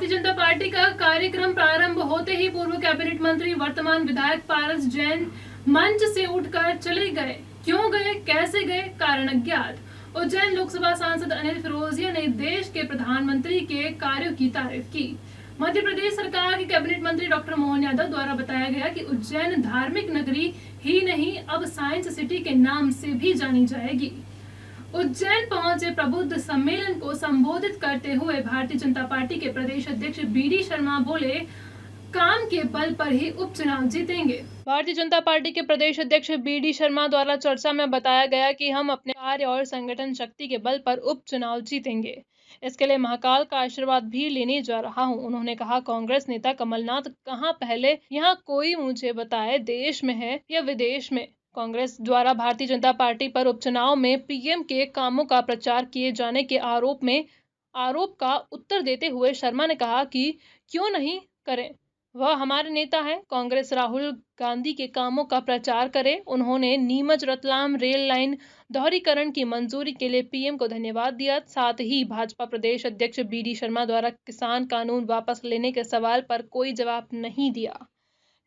Bharatiya Janata party का कार्यक्रम प्रारंभ होते ही पूर्व कैबिनेट मंत्री वर्तमान विधायक पारस जैन मंच से उठकर चले गए। क्यों गए, कैसे गए, कारण अज्ञात। उज्जैन लोकसभा सांसद अनिल फिरोजिया ने देश के प्रधानमंत्री के कार्यों की तारीफ की। मध्य प्रदेश सरकार के कैबिनेट मंत्री डॉक्टर मोहन यादव द्वारा बताया गया कि उज्जैन धार्मिक नगरी ही नहीं, अब साइंस सिटी के नाम से भी जानी जाएगी। उज्जैन पहुंचे प्रबुद्ध सम्मेलन को संबोधित करते हुए भारतीय जनता पार्टी के प्रदेश अध्यक्ष बीडी शर्मा बोले, काम के बल पर ही उपचुनाव जीतेंगे। भारतीय जनता पार्टी के प्रदेश अध्यक्ष बीडी शर्मा द्वारा चर्चा में बताया गया कि हम अपने कार्य और संगठन शक्ति के बल पर उपचुनाव जीतेंगे। इसके लिए महाकाल का आशीर्वाद भी लेने जा रहा हूं। उन्होंने कहा, कांग्रेस नेता कमलनाथ कहां, पहले यहां कोई मुझे बताए, देश में है या विदेश में। कांग्रेस द्वारा भारतीय जनता पार्टी पर उपचुनाव में पीएम के कामों का प्रचार किए जाने के आरोप का उत्तर देते हुए शर्मा ने कहा कि क्यों नहीं करें, वह हमारे नेता हैं। कांग्रेस राहुल गांधी के कामों का प्रचार करे। उन्होंने नीमच रतलाम रेल लाइन दोहरीकरण की मंजूरी के लिए पीएम को धन्यवाद दिया। साथ ही भाजपा प्रदेश अध्यक्ष बीडी शर्मा द्वारा किसान कानून वापस लेने के सवाल पर कोई जवाब नहीं दिया।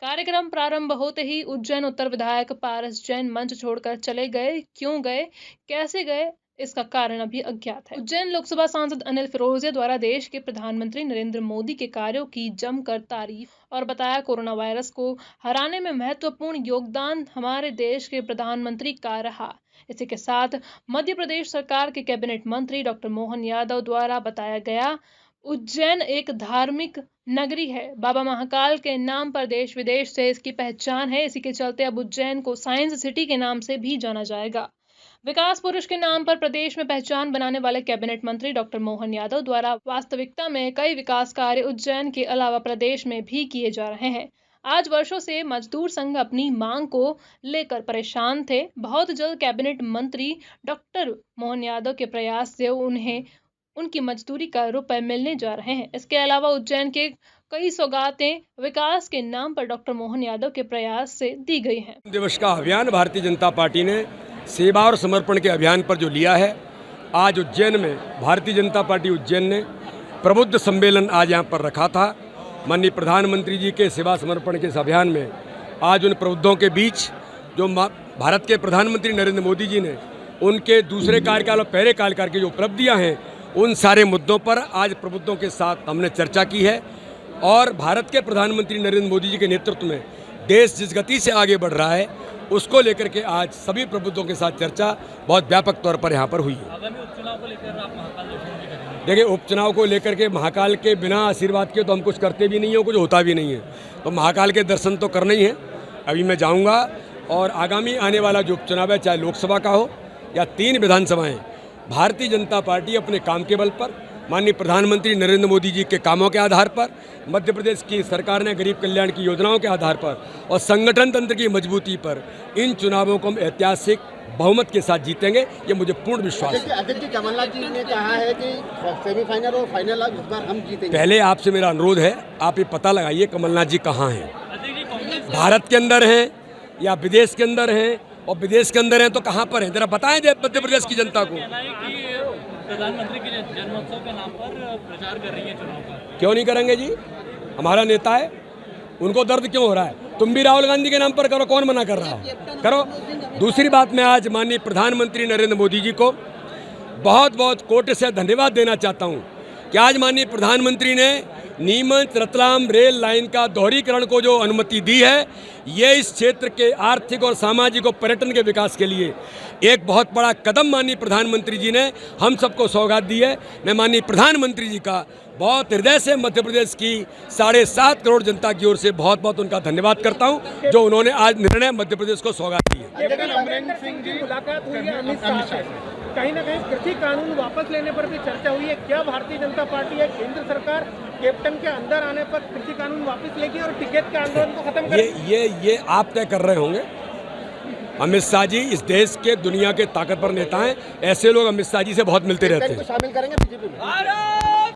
कार्यक्रम प्रारंभ होते ही उज्जैन उत्तर विधायक पारस जैन मंच छोड़कर चले गए। क्यों गए, कैसे गए, इसका कारण अभी अज्ञात है। उज्जैन लोकसभा सांसद अनिल फिरोजिया द्वारा देश के प्रधानमंत्री नरेंद्र मोदी के कार्यों की जमकर तारीफ और बताया, कोरोना वायरस को हराने में महत्वपूर्ण योगदान हमारे देश के प्रधानमंत्री का रहा। इसी के साथ मध्य प्रदेश सरकार के कैबिनेट मंत्री डॉक्टर मोहन यादव द्वारा बताया गया, उज्जैन एक धार्मिक नगरी है। बाबा महाकाल के नाम पर देश विदेश से इसकी पहचान है। इसी के चलते अब उज्जैन को साइंस सिटी के नाम से भी जाना जाएगा। विकास पुरुष के नाम पर प्रदेश में पहचान बनाने वाले कैबिनेट मंत्री डॉक्टर मोहन यादव द्वारा वास्तविकता में कई विकास कार्य उज्जैन के अलावा प्रदेश में भी किए जा रहे हैं। आज वर्षों से मजदूर संघ अपनी मांग को लेकर परेशान थे। बहुत जल्द कैबिनेट मंत्री डॉक्टर मोहन यादव के प्रयास से उन्हें उनकी मजदूरी का रुपए मिलने जा रहे हैं। इसके अलावा उज्जैन के कई सौगातें विकास के नाम पर डॉक्टर मोहन यादव के प्रयास से दी गई हैं। दिवस का अभियान भारतीय जनता पार्टी ने सेवा और समर्पण के अभियान पर जो लिया है, आज उज्जैन में भारतीय जनता पार्टी उज्जैन ने प्रबुद्ध सम्मेलन आज यहाँ पर रखा था। माननीय प्रधानमंत्री जी के सेवा समर्पण के इस अभियान में आज उन प्रबुद्धों के बीच जो भारत के प्रधानमंत्री नरेंद्र मोदी जी ने उनके दूसरे कार्यकाल और पहले कार्यकाल की जो उपलब्धियाँ हैं, उन सारे मुद्दों पर आज प्रबुद्धों के साथ हमने चर्चा की है। और भारत के प्रधानमंत्री नरेंद्र मोदी जी के नेतृत्व में देश जिस गति से आगे बढ़ रहा है, उसको लेकर के आज सभी प्रबुद्धों के साथ चर्चा बहुत व्यापक तौर पर यहाँ पर हुई है। आगामी उपचुनाव को लेकर आप महाकाल दर्शन भी करेंगे? देखिए, उपचुनाव को लेकर के महाकाल के बिना आशीर्वाद के तो हम कुछ करते भी नहीं हैं, कुछ होता भी नहीं है। तो महाकाल के दर्शन तो करने ही है। अभी मैं जाऊँगा और आगामी आने वाला जो उपचुनाव है, चाहे लोकसभा का हो या 3 विधानसभाएँ, भारतीय जनता पार्टी अपने काम के बल पर, माननीय प्रधानमंत्री नरेंद्र मोदी जी के कामों के आधार पर, मध्य प्रदेश की सरकार ने गरीब कल्याण की योजनाओं के आधार पर और संगठन तंत्र की मजबूती पर इन चुनावों को हम ऐतिहासिक बहुमत के साथ जीतेंगे, ये मुझे पूर्ण विश्वास है। अध्यक्ष जी, कमलनाथ जी ने कहा है कि सेमीफाइनल और फाइनल इस बार हम जीतेंगे। पहले आपसे मेरा अनुरोध है, आप ये पता लगाइए कमलनाथ जी कहाँ हैं, भारत के अंदर हैं या विदेश के अंदर हैं, और विदेश के अंदर हैं तो कहाँ पर हैं, जरा बताएं मध्य प्रदेश की जनता को। प्रधानमंत्री के जन्मोत्सव के नाम पर प्रचार कर रही है चुनाव का। क्यों नहीं करेंगे जी, हमारा नेता है, उनको दर्द क्यों हो रहा है? तुम भी राहुल गांधी के नाम पर करो, कौन मना कर रहा हो, करो। दूसरी बात, मैं आज माननीय प्रधानमंत्री नरेंद्र मोदी जी को बहुत बहुत कोटि से धन्यवाद देना चाहता हूँ कि आज माननीय प्रधानमंत्री ने नीमच रतलाम रेल लाइन का दोहरीकरण को जो अनुमति दी है, ये इस क्षेत्र के आर्थिक और सामाजिक और पर्यटन के विकास के लिए एक बहुत बड़ा कदम माननीय प्रधानमंत्री जी ने हम सबको सौगात दी है। मैं माननीय प्रधानमंत्री जी का बहुत हृदय से मध्य प्रदेश की 7.5 करोड़ जनता की ओर से बहुत बहुत उनका धन्यवाद करता हूं, जो उन्होंने आज निर्णय मध्य प्रदेश को सौगात दी है। अमरेंद्र सिंह जी मुलाकात हुई है अमित शाह से, कहीं ना कहीं कृषि कानून वापस लेने पर भी चर्चा हुई है। क्या भारतीय जनता पार्टी या केंद्र सरकार कैप्टन के अंदर आने पर कृषि कानून वापस लेगी और टिकट के आंदोलन को खत्म करेगी? ये आप तय कर रहे होंगे। अमित शाह जी इस देश के दुनिया के ताकतवर नेता हैं, ऐसे लोग अमित शाह जी से बहुत मिलते रहते हैं। शामिल करेंगे बीजेपी में?